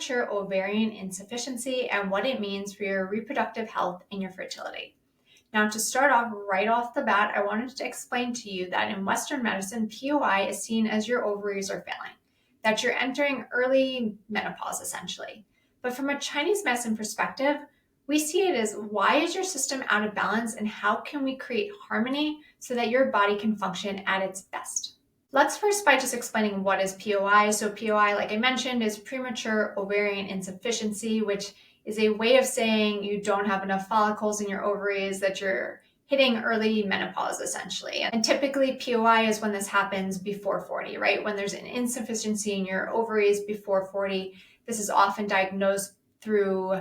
premature ovarian insufficiency and what it means for your reproductive health and your fertility. Now, to start off right off the bat, I wanted to explain to you that in Western medicine, POI is seen as your ovaries are failing, that you're entering early menopause essentially. But from a Chinese medicine perspective, we see it as why is your system out of balance and how can we create harmony so that your body can function at its best. Let's first by just explaining what is POI. So POI, like I mentioned, is premature ovarian insufficiency, which is a way of saying you don't have enough follicles in your ovaries, that you're hitting early menopause essentially. And typically POI is when this happens before 40, right? When there's an insufficiency in your ovaries before 40. This is often diagnosed through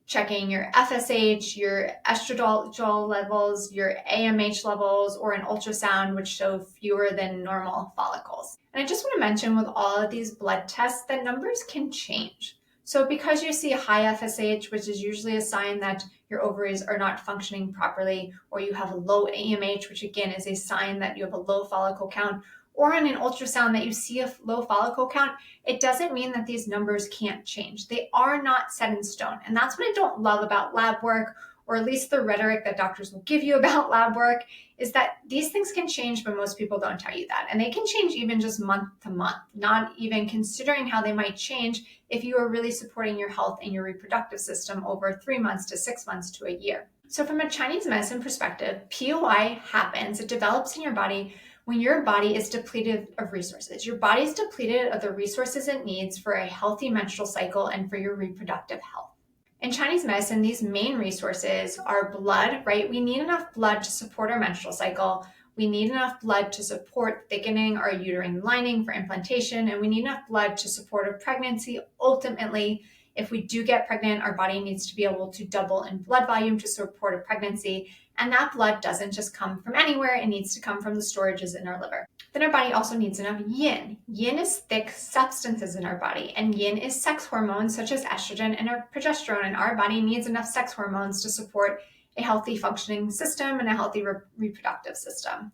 checking your FSH, your estradiol levels, your AMH levels, or an ultrasound, which show fewer than normal follicles. And I just want to mention with all of these blood tests that numbers can change. So because you see a high FSH, which is usually a sign that your ovaries are not functioning properly, or you have a low AMH, which again is a sign that you have a low follicle count, or on an ultrasound that you see a low follicle count, it doesn't mean that these numbers can't change. They are not set in stone. And that's what I don't love about lab work, or at least the rhetoric that doctors will give you about lab work, is that these things can change, but most people don't tell you that. And they can change even just month to month, not even considering how they might change if you are really supporting your health and your reproductive system over 3 months to 6 months to a year. So from a Chinese medicine perspective, POI happens, it develops in your body when your body is depleted of resources. Your body is depleted of the resources it needs for a healthy menstrual cycle and for your reproductive health. In Chinese medicine, these main resources are blood, right? We need enough blood to support our menstrual cycle. We need enough blood to support thickening our uterine lining for implantation, and we need enough blood to support a pregnancy. Ultimately, if we do get pregnant, our body needs to be able to double in blood volume to support a pregnancy. And that blood doesn't just come from anywhere, it needs to come from the storages in our liver. Then our body also needs enough yin. Yin is thick substances in our body, and yin is sex hormones such as estrogen and progesterone, and our body needs enough sex hormones to support a healthy functioning system and a healthy reproductive system.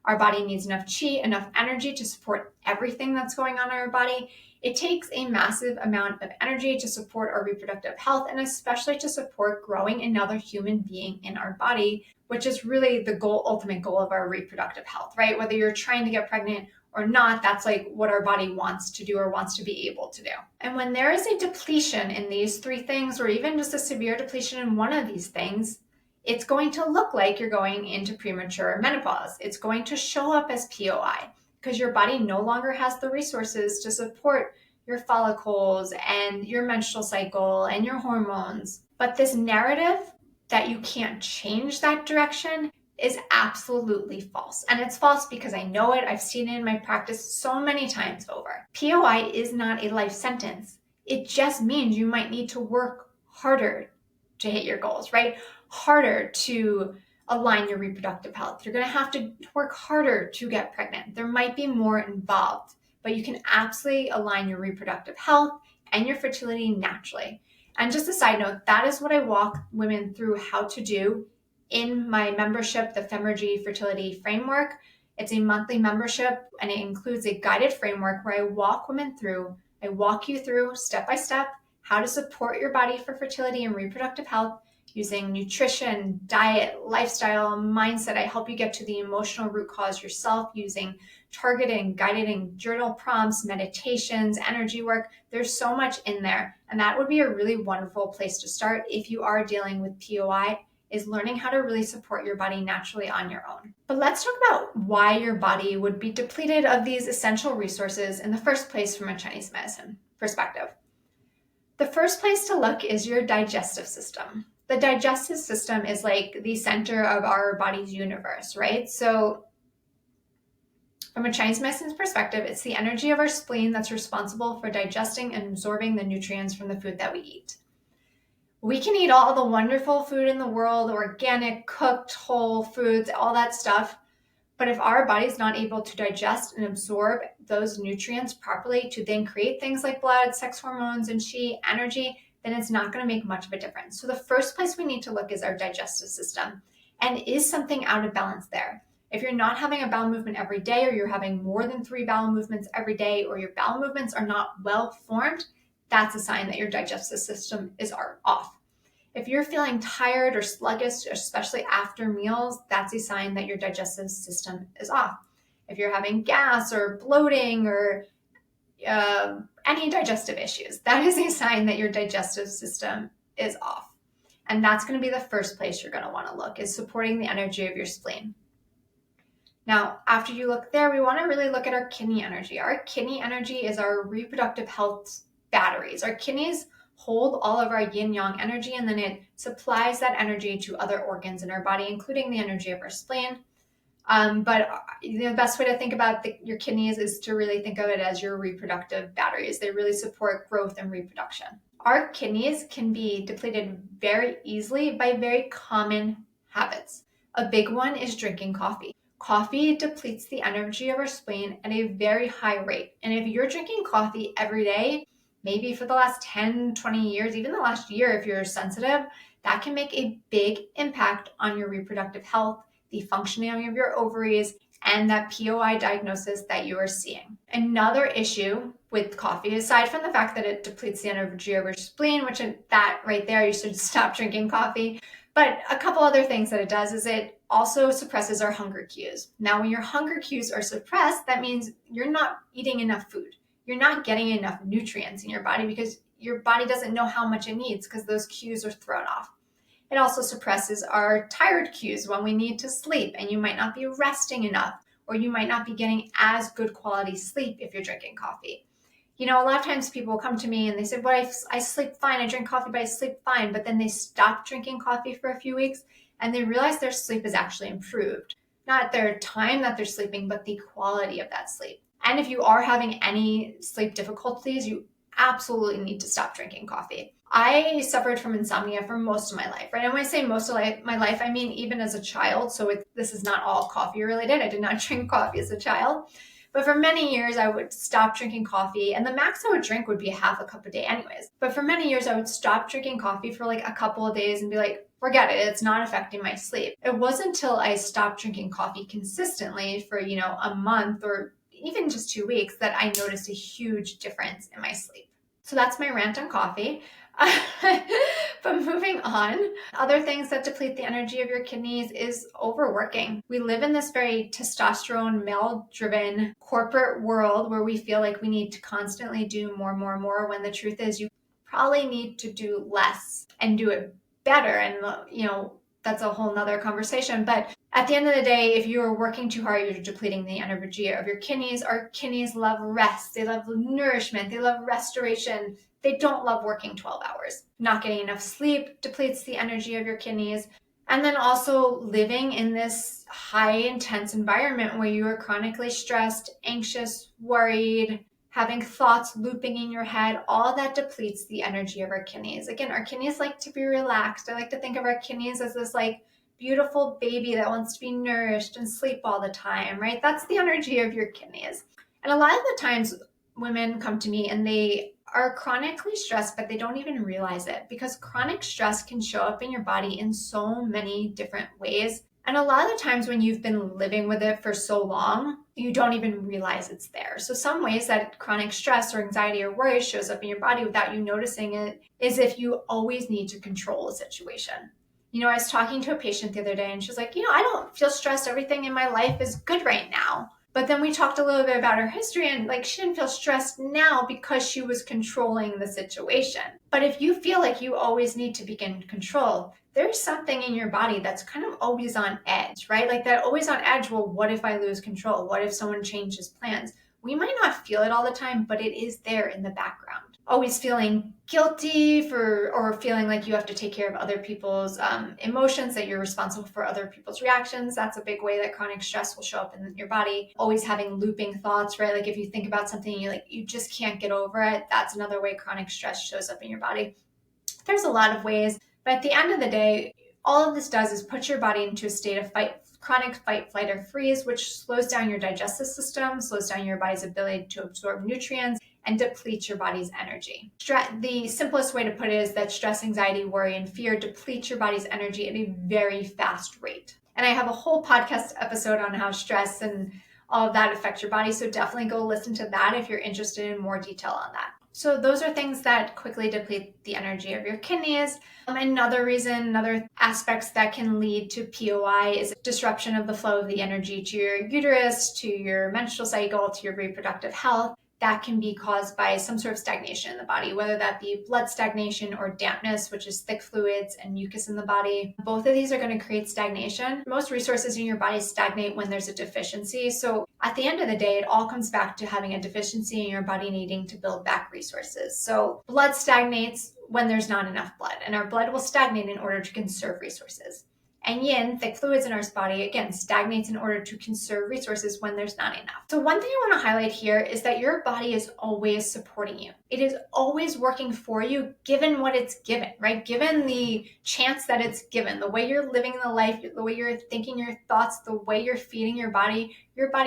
Our body needs enough qi, enough energy to support everything that's going on in our body. It takes a massive amount of energy to support our reproductive health and especially to support growing another human being in our body, which is really the ultimate goal of our reproductive health, right? Whether you're trying to get pregnant or not, that's like what our body wants to do or wants to be able to do. And when there is a depletion in these three things, or even just a severe depletion in one of these things, it's going to look like you're going into premature menopause. It's going to show up as POI because your body no longer has the resources to support your follicles and your menstrual cycle and your hormones. But this narrative that you can't change that direction is absolutely false. And it's false because I know it. I've seen it in my practice so many times over. POI is not a life sentence. It just means you might need to work harder to hit your goals, right? Harder to align your reproductive health. You're going to have to work harder to get pregnant. There might be more involved, but you can absolutely align your reproductive health and your fertility naturally. And just a side note, that is what I walk women through how to do in my membership, the Femergy Fertility Framework. It's a monthly membership and it includes a guided framework where I walk you through step by step how to support your body for fertility and reproductive health using nutrition, diet, lifestyle, mindset. I help you get to the emotional root cause yourself using targeting, guiding, journal prompts, meditations, energy work. There's so much in there. And that would be a really wonderful place to start if you are dealing with POI, is learning how to really support your body naturally on your own. But let's talk about why your body would be depleted of these essential resources in the first place from a Chinese medicine perspective. The first place to look is your digestive system. The digestive system is like the center of our body's universe, right? So from a Chinese medicine's perspective, it's the energy of our spleen that's responsible for digesting and absorbing the nutrients from the food that we eat. We can eat all the wonderful food in the world, organic, cooked, whole foods, all that stuff. But if our body's not able to digest and absorb those nutrients properly to then create things like blood, sex hormones, and qi, energy, then it's not going to make much of a difference. So the first place we need to look is our digestive system. And is something out of balance there? If you're not having a bowel movement every day, or you're having more than 3 bowel movements every day, or your bowel movements are not well formed, that's a sign that your digestive system is off. If you're feeling tired or sluggish, especially after meals, that's a sign that your digestive system is off. If you're having gas or bloating or any digestive issues, that is a sign that your digestive system is off. And that's going to be the first place you're going to want to look, is supporting the energy of your spleen. Now, after you look there, we want to really look at our kidney energy. Our kidney energy is our reproductive health batteries. Our kidneys hold all of our yin-yang energy, and then it supplies that energy to other organs in our body, including the energy of our spleen. But the best way to think about your kidneys is to really think of it as your reproductive batteries. They really support growth and reproduction. Our kidneys can be depleted very easily by very common habits. A big one is drinking coffee. Coffee depletes the energy of our spleen at a very high rate. And if you're drinking coffee every day, maybe for the last 10, 20 years, even the last year, if you're sensitive, that can make a big impact on your reproductive health, the functioning of your ovaries, and that POI diagnosis that you are seeing. Another issue with coffee, aside from the fact that it depletes the energy of your spleen, which that right there, you should stop drinking coffee. But a couple other things that it does is it also suppresses our hunger cues. Now, when your hunger cues are suppressed, that means you're not eating enough food. You're not getting enough nutrients in your body because your body doesn't know how much it needs because those cues are thrown off. It also suppresses our tired cues when we need to sleep, and you might not be resting enough, or you might not be getting as good quality sleep if you're drinking coffee. A lot of times people will come to me and they say, well, I sleep fine, I drink coffee, but I sleep fine. But then they stop drinking coffee for a few weeks and they realize their sleep is actually improved. Not their time that they're sleeping, but the quality of that sleep. And if you are having any sleep difficulties, you absolutely need to stop drinking coffee. I suffered from insomnia for most of my life, right? And when I say most of my life, I mean even as a child. So this is not all coffee related. I did not drink coffee as a child. But for many years, I would stop drinking coffee, and the max I would drink would be half a cup a day anyways. But for many years, I would stop drinking coffee for like a couple of days and be like, forget it, it's not affecting my sleep. It wasn't until I stopped drinking coffee consistently for, a month or even just 2 weeks that I noticed a huge difference in my sleep. So that's my rant on coffee. But moving on, other things that deplete the energy of your kidneys is overworking. We live in this very testosterone, male-driven corporate world where we feel like we need to constantly do more, when the truth is you probably need to do less and do it better. And, that's a whole nother conversation. But at the end of the day, if you are working too hard, you're depleting the energy of your kidneys. Our kidneys love rest. They love nourishment. They love restoration. They don't love working 12 hours. Not getting enough sleep depletes the energy of your kidneys. And then also living in this high intense environment where you are chronically stressed, anxious, worried, having thoughts looping in your head, all that depletes the energy of our kidneys. Again, our kidneys like to be relaxed. I like to think of our kidneys as this beautiful baby that wants to be nourished and sleep all the time, right? That's the energy of your kidneys. And a lot of the times women come to me and they are chronically stressed, but they don't even realize it because chronic stress can show up in your body in so many different ways. And a lot of the times when you've been living with it for so long, you don't even realize it's there. So some ways that chronic stress or anxiety or worry shows up in your body without you noticing it is if you always need to control a situation. I was talking to a patient the other day and she's like, I don't feel stressed. Everything in my life is good right now. But then we talked a little bit about her history and she didn't feel stressed now because she was controlling the situation. But if you feel like you always need to be in control, there's something in your body that's kind of always on edge, right? Like that always on edge. Well, what if I lose control? What if someone changes plans? We might not feel it all the time, but it is there in the background. Always feeling guilty or feeling like you have to take care of other people's emotions, that you're responsible for other people's reactions. That's a big way that chronic stress will show up in your body. Always having looping thoughts, right? Like if you think about something and you just can't get over it, that's another way chronic stress shows up in your body. There's a lot of ways, but at the end of the day, all of this does is put your body into a state of chronic fight, flight, or freeze, which slows down your digestive system, slows down your body's ability to absorb nutrients, and depletes your body's energy. The simplest way to put it is that stress, anxiety, worry, and fear deplete your body's energy at a very fast rate. And I have a whole podcast episode on how stress and all of that affects your body, so definitely go listen to that if you're interested in more detail on that. So those are things that quickly deplete the energy of your kidneys. Another aspects that can lead to POI is disruption of the flow of the energy to your uterus, to your menstrual cycle, to your reproductive health. That can be caused by some sort of stagnation in the body, whether that be blood stagnation or dampness, which is thick fluids and mucus in the body. Both of these are going to create stagnation. Most resources in your body stagnate when there's a deficiency. So at the end of the day, it all comes back to having a deficiency in your body needing to build back resources. So blood stagnates when there's not enough blood, and our blood will stagnate in order to conserve resources. And yin, thick fluids in our body, again, stagnates in order to conserve resources when there's not enough. So one thing I want to highlight here is that your body is always supporting you. It is always working for you, given what it's given, right? Given the chance that it's given, the way you're living the life, the way you're thinking your thoughts, the way you're feeding your body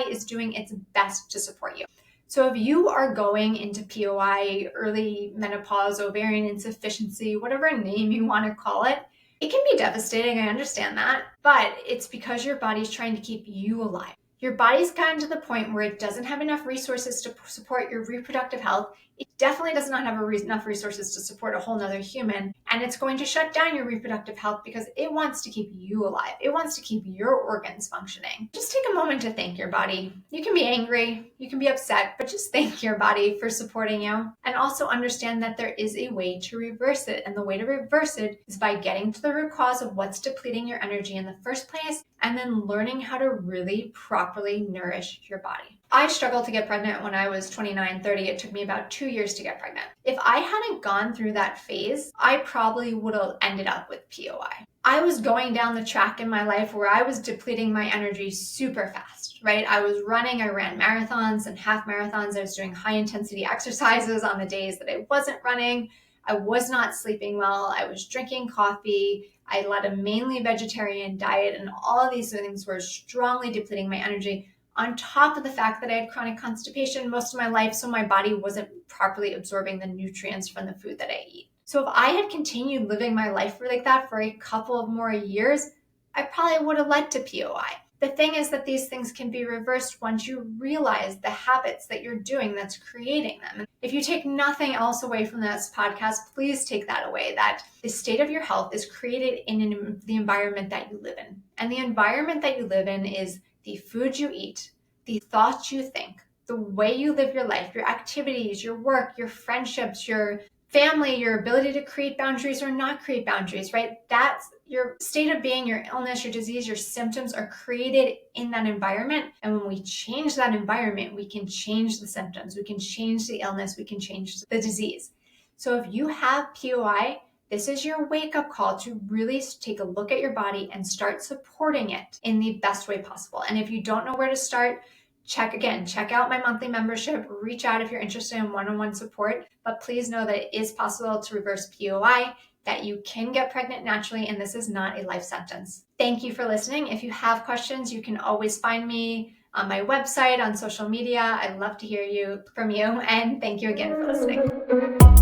is doing its best to support you. So if you are going into POI, early menopause, ovarian insufficiency, whatever name you want to call it, it can be devastating, I understand that, but it's because your body's trying to keep you alive. Your body's gotten to the point where it doesn't have enough resources to support your reproductive health. It definitely does not have enough resources to support a whole nother human, and it's going to shut down your reproductive health because it wants to keep you alive. It wants to keep your organs functioning. Just take a moment to thank your body. You can be angry, you can be upset, but just thank your body for supporting you. And also understand that there is a way to reverse it, and the way to reverse it is by getting to the root cause of what's depleting your energy in the first place, and then learning how to really properly nourish your body. I struggled to get pregnant when I was 29, 30. It took me about 2 years to get pregnant. If I hadn't gone through that phase, I probably would have ended up with POI. I was going down the track in my life where I was depleting my energy super fast, right? I was running, I ran marathons and half marathons. I was doing high intensity exercises on the days that I wasn't running. I was not sleeping well. I was drinking coffee. I led a mainly vegetarian diet, and all of these things were strongly depleting my energy, on top of the fact that I had chronic constipation most of my life, so my body wasn't properly absorbing the nutrients from the food that I eat. So if I had continued living my life like that for a couple of more years, I probably would have led to POI. The thing is that these things can be reversed once you realize the habits that you're doing that's creating them. If you take nothing else away from this podcast, please take that away, that the state of your health is created in the environment that you live in. And the environment that you live in is the food you eat, the thoughts you think, the way you live your life, your activities, your work, your friendships, your family, your ability to create boundaries or not create boundaries, right? That's your state of being, your illness, your disease, your symptoms are created in that environment. And when we change that environment, we can change the symptoms, we can change the illness, we can change the disease. So if you have POI, this is your wake-up call to really take a look at your body and start supporting it in the best way possible. And if you don't know where to start, check out my monthly membership, reach out if you're interested in one-on-one support. But please know that it is possible to reverse POI, that you can get pregnant naturally, and this is not a life sentence. Thank you for listening. If you have questions, you can always find me on my website, on social media. I'd love to hear from you, and thank you again for listening.